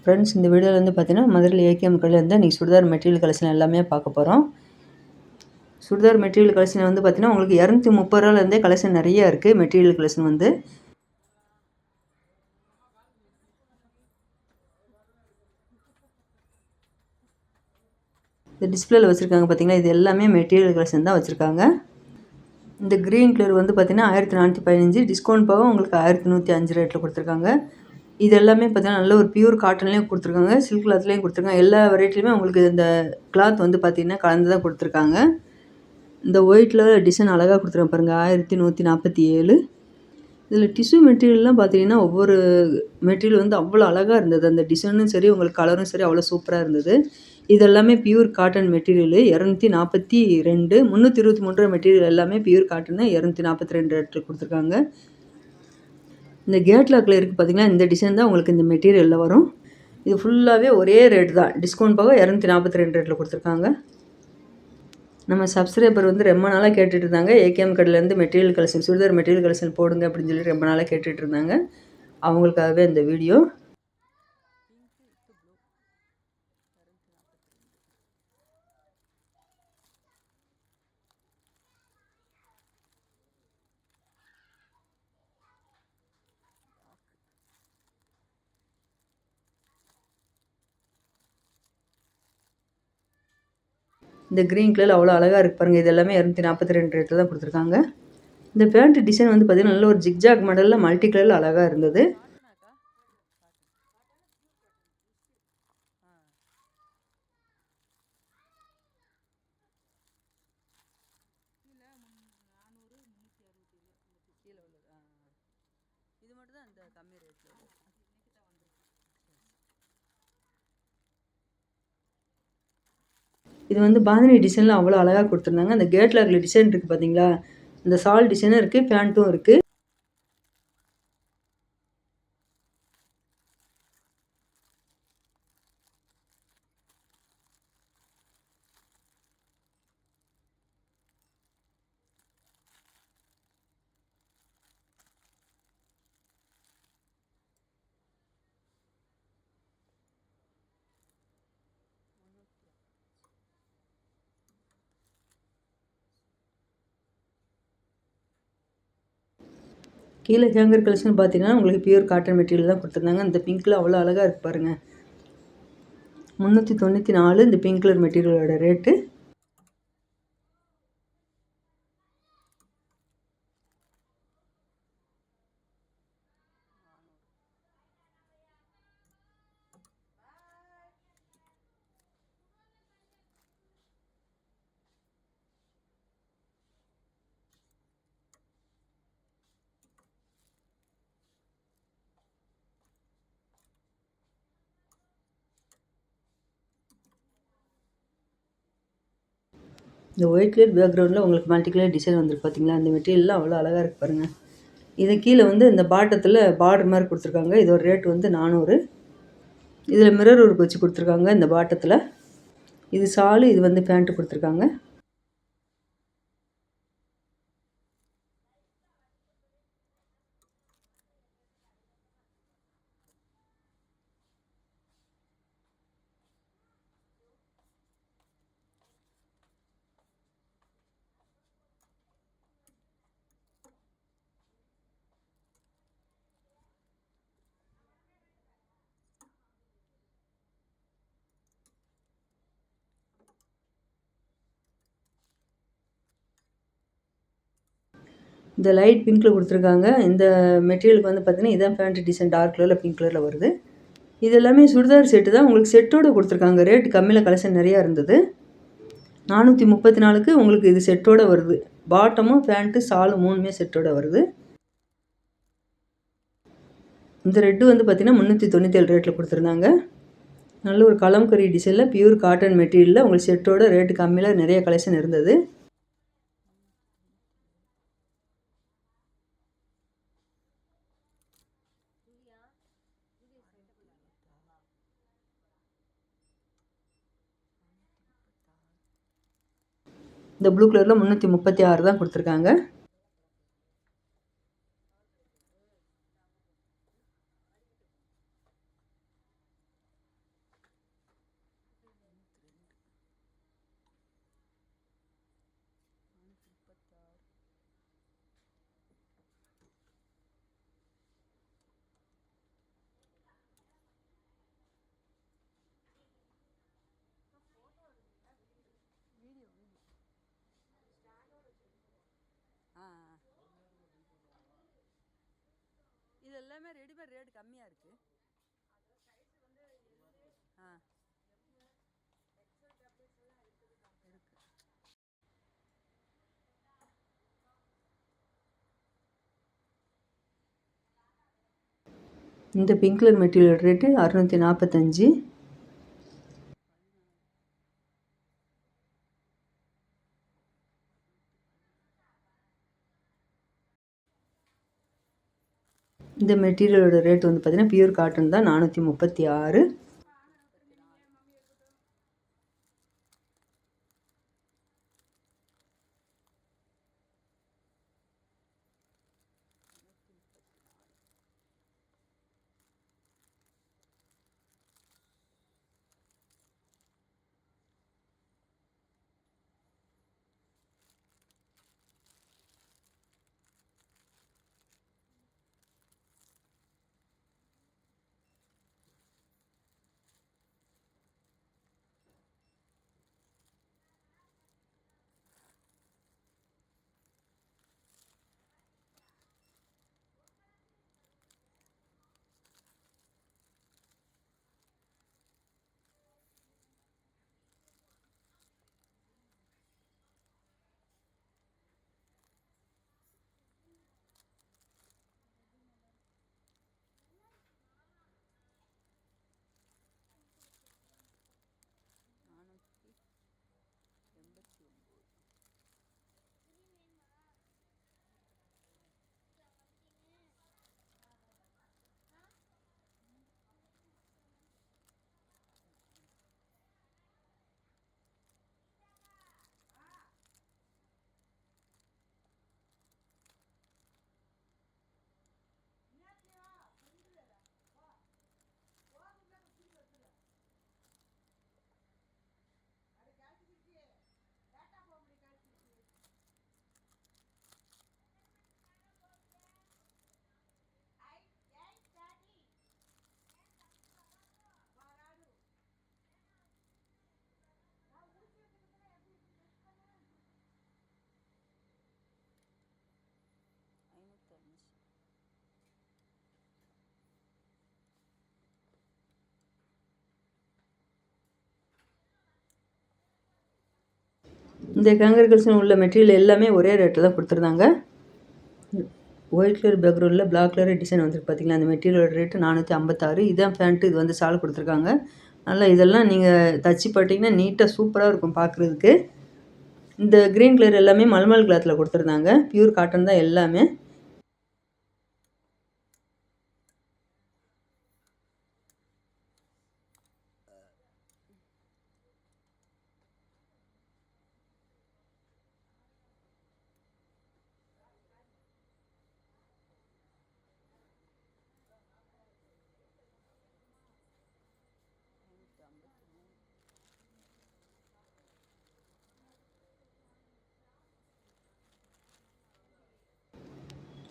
Friends, இந்த வீடியோவில் வந்து பார்த்தீங்கன்னா மதுரையில் ஏகேஎம் கடையில் இருந்து இன்றைக்கி சுடிதார் மெட்டீரியல் கலெக்ஷன் எல்லாமே பார்க்க போகிறோம். சுடிதார் மெட்டீரியல் கலெக்ஷன் வந்து பார்த்தீங்கன்னா உங்களுக்கு 230 ரூபாலேருந்தே கலெக்ஷன் நிறையா இருக்குது. மெட்டீரியல் கலெக்ஷன் வந்து இந்த டிஸ்பிளேல வச்சுருக்காங்க பார்த்தீங்களா, இது எல்லாமே மெட்டீரியல் கலெக்ஷன் தான் வச்சுருக்காங்க. இந்த க்ரீன் கலர் வந்து பார்த்தீங்கன்னா 1415, டிஸ்கவுண்ட் போக உங்களுக்கு 1105 ரேட்டில் கொடுத்துருக்காங்க. இது எல்லாமே பார்த்தீங்கன்னா நல்ல ஒரு பியூர் காட்டன்லேயும் கொடுத்துருக்காங்க, சில்க் கிளாத்லேயும் கொடுத்துருக்காங்க. எல்லா வெரைட்டிலையுமே உங்களுக்கு இந்த கிளாத் வந்து பார்த்தீங்கன்னா கலந்து தான் கொடுத்துருக்காங்க. இந்த ஒயிட்டில் டிசைன் அழகாக கொடுத்துருக்காங்க பாருங்கள், 1147. இதில் டிஷ்யூ மெட்டீரியல்லாம் பார்த்தீங்கன்னா ஒவ்வொரு மெட்டீரியல் வந்து அவ்வளோ அழகாக இருந்தது. அந்த டிசைனும் சரி, உங்களுக்கு கலரும் சரி அவ்வளோ சூப்பராக இருந்தது. இது எல்லாமே பியூர் காட்டன் மெட்டீரியலு. 242, 323 மெட்டீரியல் எல்லாமே பியூர் காட்டனு. 242 ரேட்டில் கொடுத்துருக்காங்க. இந்த கேட்லாக்கில் இருக்குது பார்த்தீங்கன்னா, இந்த டிசைன் தான் உங்களுக்கு இந்த மெட்டீரியலில் வரும். இது ஃபுல்லாகவே ஒரே ரேட் தான், டிஸ்கவுண்ட் போக 242 ரேட்டில் கொடுத்துருக்காங்க. நம்ம சப்ஸ்கிரைபர் வந்து ரொம்ப நாளாக கேட்டுட்டு இருந்தாங்க, ஏகேஎம் கடையிலேருந்து material collection, churidar material collection போடுங்க அப்படின்னு சொல்லி ரொம்ப நாளாக கேட்டுட்டு இருந்தாங்க. அவங்களுக்காகவே இந்த வீடியோ. இந்த க்ரீன் கலர் அவ்வளோ அழகாக இருக்குது பாருங்கள். இது எல்லாமே 242 ரேட்டில் தான் கொடுத்துருக்காங்க. இந்த பேண்ட் டிசைன் வந்து பார்த்திங்கன்னா நல்ல ஒரு ஜிக்ஜாக் மாடலில் மல்டி கலரில் அழகாக இருந்தது. இது மட்டும் தான் அந்த கம்மி ரேட்டில். இது வந்து பாந்தினி டிசைனில் அவ்வளோ அழகாக கொடுத்துருந்தாங்க. அந்த கேட்லாகில் டிசைன் இருக்குது பார்த்தீங்களா, இந்த சால் டிசைனும் இருக்குது, பேண்ட்டும் இருக்குது. கீழே ஹேங்கர் கலெக்ஷன் பார்த்தீங்கன்னா உங்களுக்கு பியூர் காட்டன் மெட்டீரியல் தான் கொடுத்துருந்தாங்க. இந்த பிங்க்கில் அவ்வளோ அழகாக இருக்குது பாருங்கள். 394 இந்த பிங்க் கலர் மெட்டீரியலோட ரேட்டு. இந்த ஒயிட் கலர் பேக்ரவுண்டில் உங்களுக்கு மல்டி கலர் டிசைன் வந்துருக்கு பார்த்தீங்களா, அந்த மெட்டீரியல்லாம் அவ்வளோ அழகாக இருக்குது பாருங்கள். இது கீழே வந்து இந்த பாட்டத்தில் பார்டர் மாதிரி கொடுத்துருக்காங்க. இதோட ரேட் வந்து 400. இதில் மிரர் ஒர்க் வச்சு கொடுத்துருக்காங்க இந்த பாட்டத்தில். இது சாலு, இது வந்து பேண்ட்டு கொடுத்துருக்காங்க. இந்த லைட் பிங்க்கில் கொடுத்துருக்காங்க. இந்த மெட்டீரியலுக்கு வந்து பார்த்திங்கன்னா இதான் பேண்ட் டிசைன், டார்க் கலரில் பிங்க் கலரில் வருது. இது எல்லாமே சுடிதார் செட்டு தான், உங்களுக்கு செட்டோடு கொடுத்துருக்காங்க. ரேட் கம்மியில் கலெக்ஷன் நிறையா இருந்தது. 434க்கு உங்களுக்கு இது செட்டோடு வருது. பாட்டமும் பேண்ட்டு சாலு 3மே செட்டோடு வருது. இந்த ரெட்டு வந்து பார்த்திங்கன்னா 397 ரேட்டில் கொடுத்துருந்தாங்க. நல்ல ஒரு கலம்கரி டிசைனில் பியூர் காட்டன் மெட்டீரியலில் உங்களுக்கு செட்டோட ரேட்டு கம்மியில் நிறைய கலெக்ஷன் இருந்தது. இந்த ப்ளூ கலரில் 336 தான் கொடுத்துருக்காங்க. எல்லாமே ரெடிமேட் ரேட் கம்மியாக இருக்குது. இந்த பிங்க் கலர் மெட்டீரியல் ரேட்டு 645. இந்த மெட்டீரியலோட ரேட் வந்து பார்த்தீங்கன்னா பியூர் காட்டன் தான், 436. இந்த ஹேங்கர் கலெக்ஷன் உள்ள மெட்டீரியல் எல்லாமே ஒரே ரேட்டில் தான் கொடுத்துருந்தாங்க. ஒயிட் கலர் பேக்ரவுண்டில் பிளாக் கலர் டிசைன் வந்துருக்கு பார்த்தீங்களா, அந்த மெட்டீரியலோட ரேட்டு 456. இதான் பேண்ட்டு, இது வந்து ஷால் கொடுத்துருக்காங்க. நல்லா இதெல்லாம் நீங்கள் தச்சு போட்டிங்கன்னா நீட்டாக சூப்பராக இருக்கும் பார்க்குறதுக்கு. இந்த க்ரீன் கலர் எல்லாமே மல்மல் கிளாத்தில் கொடுத்துருந்தாங்க, பியூர் காட்டன் தான் எல்லாமே.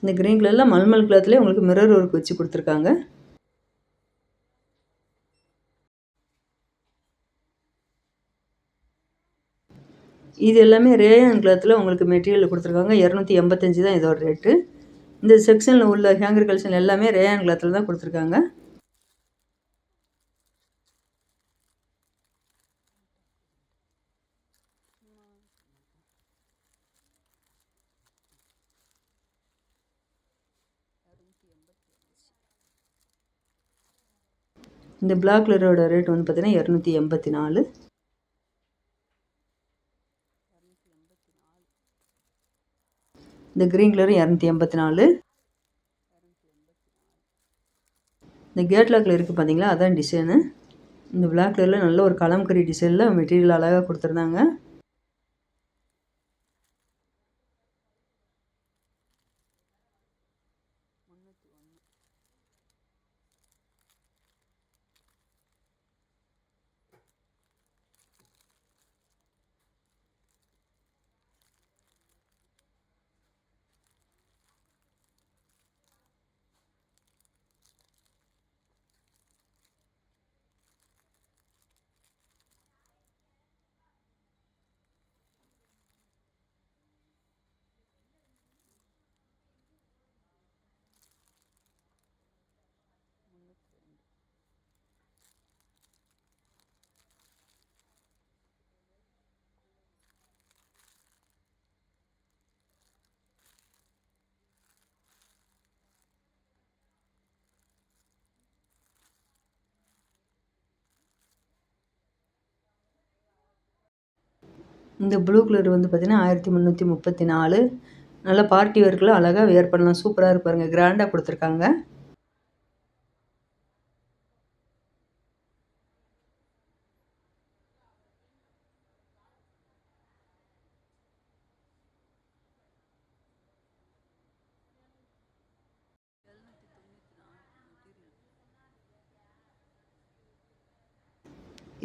இந்த க்ரீன் கலரில் மல்மல் கிளாத்லேயே உங்களுக்கு மிரர் ஒர்க் வச்சு கொடுத்துருக்காங்க. இது எல்லாமே ரேயான் கிளாத்தில் உங்களுக்கு மெட்டீரியல் கொடுத்துருக்காங்க. 285 தான் இதோட ரேட்டு. இந்த செக்ஷனில் உள்ள ஹேங்கர் கலெக்ஷன் எல்லாமே ரேயான் கிளாத்தில் தான் கொடுத்துருக்காங்க. இந்த பிளாக் கலரோட ரேட் வந்து பார்த்தீங்கன்னா 284. இந்த க்ரீன் கலர் 284. இந்த கேட்லாக்கில் இருக்குது பார்த்தீங்களா, அதான் டிசைனு. இந்த பிளாக் கலரில் நல்ல ஒரு கலம்கரி டிசைனில் மெட்டீரியல் அழகாக கொடுத்துருந்தாங்க. இந்த ப்ளூ கலர் வந்து பார்த்தீங்கன்னா 1334. நல்லா பார்ட்டி வேர்க்குலாம் அழகாக வியர் பண்ணலாம். சூப்பராக இருப்பாருங்க. கிராண்டாக கொடுத்துருக்காங்க.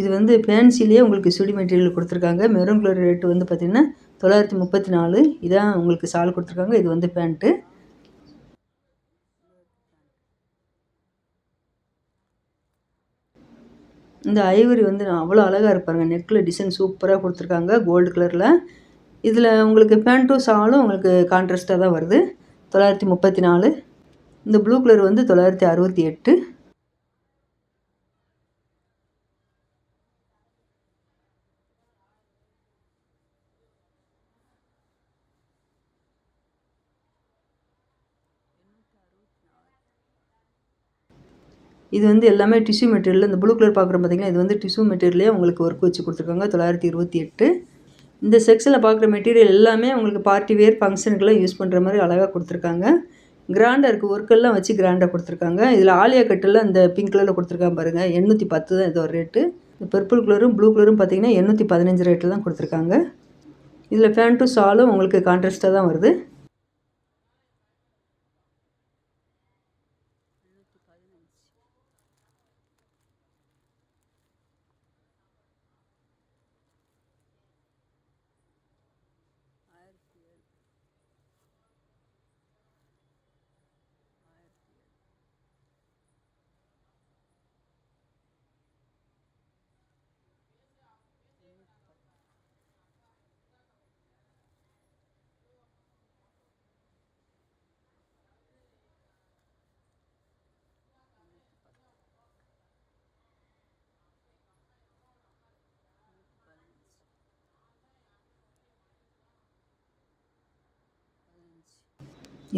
இது வந்து ஃபேன்சிலேயே உங்களுக்கு சுடி மெட்டீரியல் கொடுத்துருக்காங்க. மெரூன் கலர் ரேட்டு வந்து பார்த்தீங்கன்னா 934. இதான் உங்களுக்கு ஷால் கொடுத்துருக்காங்க. இது வந்து பேண்ட்டு. இந்த ஐவரி வந்து அவ்வளோ அழகாக இருப்பாருங்க. நெக்கில் டிசைன் சூப்பராக கொடுத்துருக்காங்க கோல்டு கலரில். இதில் உங்களுக்கு பேண்ட்டும் ஷாலும் உங்களுக்கு கான்ட்ராஸ்ட்டாக தான் வருது. 934. இந்த ப்ளூ கலர் வந்து 968. இது வந்து எல்லாமே டிஷ்யூ மெட்டீரியல். இந்த ப்ளூ கலர் பார்க்குறோம் பார்த்தீங்கன்னா, இது வந்து டிஷ்யூ மெட்டீரியலே உங்களுக்கு ஒர்க் வச்சு கொடுத்துருக்காங்க. 928. இந்த செக்ஷனில் பார்க்குற மெட்டீரியல் எல்லாமே உங்களுக்கு பார்ட்டி வேர் ஃபங்க்ஷனுக்குலாம் யூஸ் பண்ணுற மாதிரி அழகாக கொடுத்துருக்காங்க. கிராண்டாக இருக்குது. ஒர்க்கெல்லாம் வச்சு கிராண்டாக கொடுத்துருக்காங்க. இதில் ஆலியா கட்டெல்லாம் இந்த பிங்க் கலரில் கொடுத்துருக்காங்க பாருங்கள். 810 தான் இதோட ரேட்டு. இந்த பர்பிள் கலரும் ப்ளூ கலரும் பார்த்தீங்கன்னா 815 ரேட்டில் தான் கொடுத்துருக்காங்க. இதில் பேண்ட்டும் ஷாலும் உங்களுக்கு கான்ட்ராஸ்ட்டாக தான் வருது.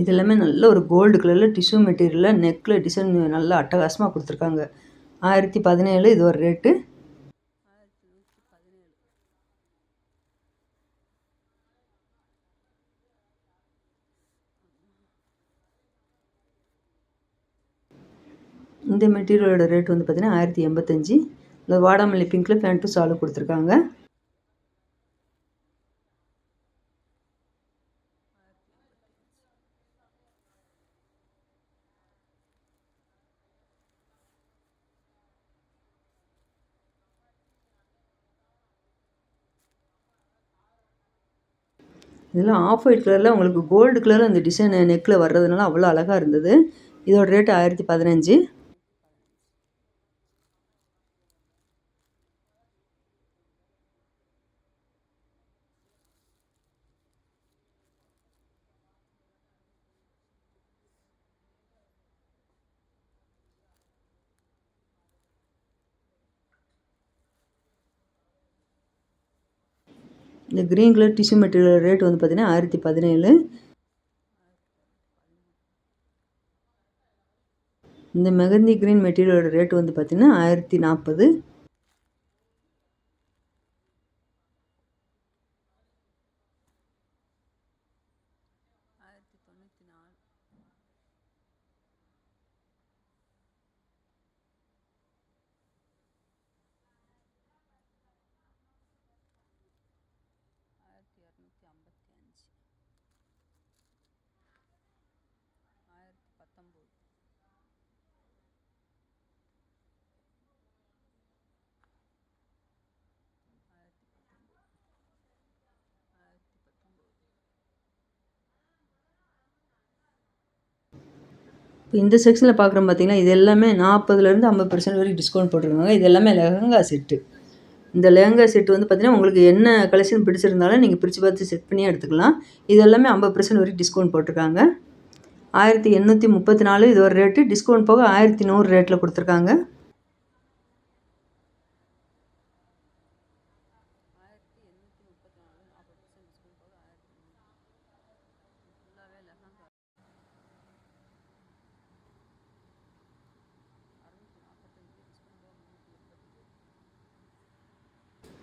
இது எல்லாமே நல்ல ஒரு கோல்டு கலரில் டிஷ்யூ மெட்டீரியலில் நெக்கில் டிசைன் நல்லா அட்டகாசமாக கொடுத்துருக்காங்க. 1017 இது ஒரு ரேட்டு. இந்த மெட்டீரியலோட ரேட் வந்து பார்த்தீங்கன்னா 1085. இந்த வாடாமல்லி பிங்க்கில் பேண்ட்டும் ஷாலும் கொடுத்துருக்காங்க. இதெல்லாம் ஆஃப் ஒயிட் கலரில் உங்களுக்கு கோல்டு கலரில் அந்த டிசைன் நெக்கில் வர்றதுனால அவ்வளோ அழகாக இருந்தது. இதோட ரேட்டு 1015. இந்த green colour tissue material rate வந்து பார்த்தீங்கன்னா 1017. இந்த மெகந்தி க்ரீன் மெட்டீரியலோட ரேட் வந்து பார்த்தீங்கன்னா 1040. இப்போ இந்த செக்ஷனில் பார்க்குறோம் பார்த்தீங்கன்னா, இது எல்லாமே 40லேருந்து 50% வரைக்கும் டிஸ்கவுண்ட் போட்டிருக்காங்க. இது எல்லாமே லெஹங்கா செட்டு. இந்த லெஹங்கா செட்டு வந்து பார்த்தீங்கன்னா, உங்களுக்கு என்ன கலெக்ஷன் பிடிச்சிருந்தாலும் நீங்கள் பிரித்து பார்த்து செட் பண்ணியே எடுத்துக்கலாம். இது எல்லாமே 50% வரைக்கும் டிஸ்கவுண்ட் போட்டிருக்காங்க. 1834 இது ஒரு ரேட்டு. டிஸ்கவுண்ட் போக 1100 ரேட்டில் கொடுத்துருக்காங்க.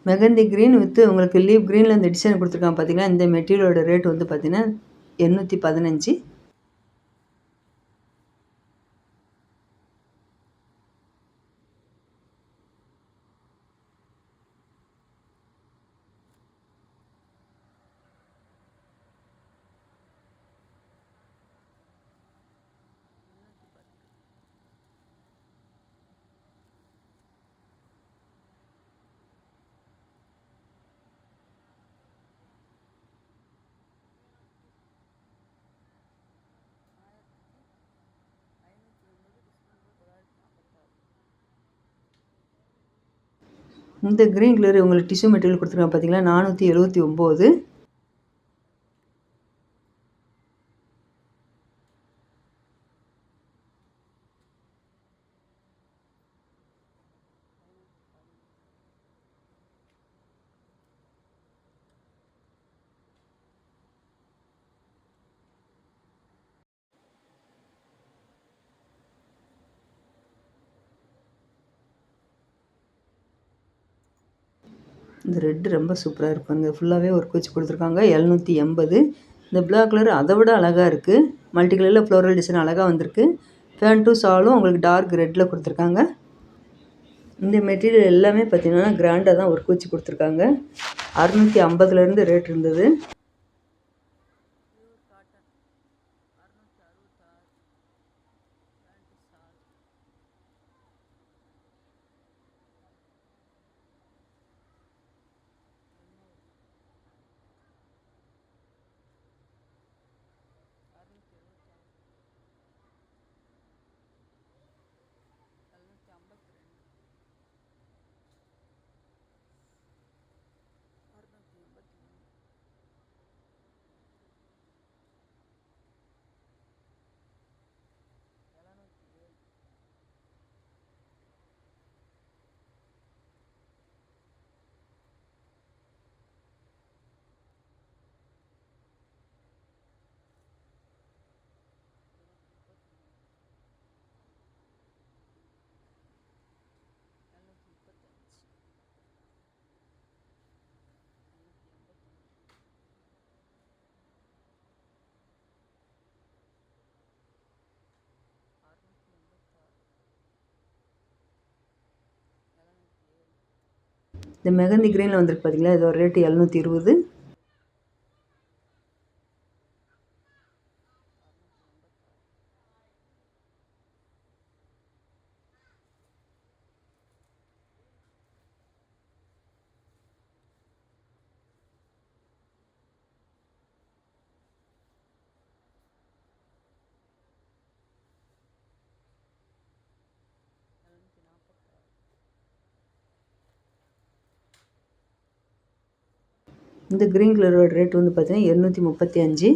மெகந்தி க்ரீன் வித் உங்களுக்கு லீவ் க்ரீனில் இந்த டிசைன் கொடுத்துருக்காங்க பார்த்தீங்கன்னா, இந்த மெட்டீரியலோட ரேட் வந்து பார்த்தீங்கன்னா 815. இந்த க்ரீன் கலர் உங்களுக்கு டிஷ்யூ மெட்டீரியல் கொடுத்துருக்காங்க பார்த்தீங்களா, 479. இந்த ரெட் ரொம்ப சூப்பராக இருக்கும். இந்த ஃபுல்லாகவே ஒர்க் வச்சு கொடுத்துருக்காங்க. 780. இந்த பிளாக் கலர் அதை விட அழகாக இருக்குது. மல்டி கலரில் ஃப்ளோரல் டிசைன் அழகாக வந்திருக்கு. பேண்ட்டும் ஷாலும் உங்களுக்கு டார்க் ரெட்டில் கொடுத்துருக்காங்க. இந்த மெட்டீரியல் எல்லாமே பார்த்தீங்கன்னா கிராண்டாக தான் ஒர்க் வச்சு கொடுத்துருக்காங்க. 650லேருந்து ரேட் இருந்தது. இந்த மெகந்தி க்ரீனில் வந்திருக்கு பார்த்தீங்களா, இதோட ரேட்டு 720. இந்த க்ரீன் கலரோட ரேட் வந்து பார்த்தீங்கன்னா 235.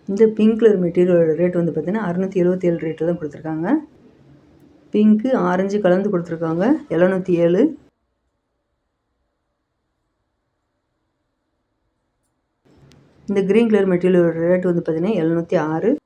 இந்த பிங்க் கலர் மெட்டீரியலோட ரேட் வந்து பார்த்தீங்கன்னா 677 ரேட்டில் தான் கொடுத்துருக்காங்க. பிங்க்கு ஆரஞ்சு கலந்து கொடுத்துருக்காங்க. 707. இந்த க்ரீன் கலர் மெட்டீரியலோட ரேட் வந்து பார்த்தீங்கன்னா 706.